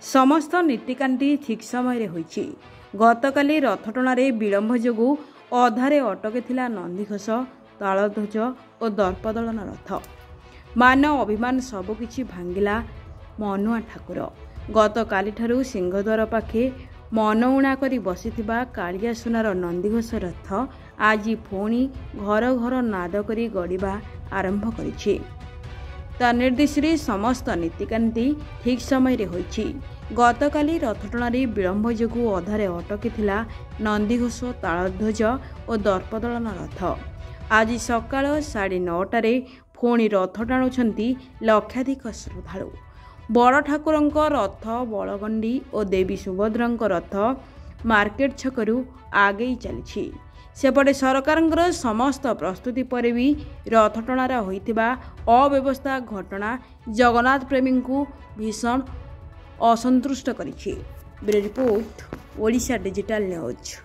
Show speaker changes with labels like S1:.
S1: समस्त नीतिकांति ठीक समय होईछि। गतकाली रथटणारे विलंब जोगु अधारे अटकी नंदीघोष, तालध्वज और दर्पदलन रथ। मान अभिमान सबकिछि भांगिला मनुआ ठाकुर। गतकाली ठारु सिंहद्वार पाखे मनउणा करी बसिथिबा कालिया सुनार नंदीघोष रथ आज पुणी घर घर नाद करी गड़िबा आरंभ करिछि। निर्देश समस्त नीतिकांति ठीक समय होईछि। गतकाली रथटणारे विलंब जोगु अधारे अटकी नंदीघोष, तालध्वज और दर्पदलन रथ। आज सकाळ 9:30 पुणी रथ टाणुछंती लक्षाधिक श्रद्धालु। बड़ ठाकुरंक रथ बलगंडी और देवी सुभद्रांक रथ मार्केट छकरू आगे चली। सेपटे सरकारंकर समस्त प्रस्तुति पर भी रथटणार होइतिबा अव्यवस्था घटना जगन्नाथ प्रेमी को भीषण असंतुष्ट करिछि। Bureau report, Odisha digital news.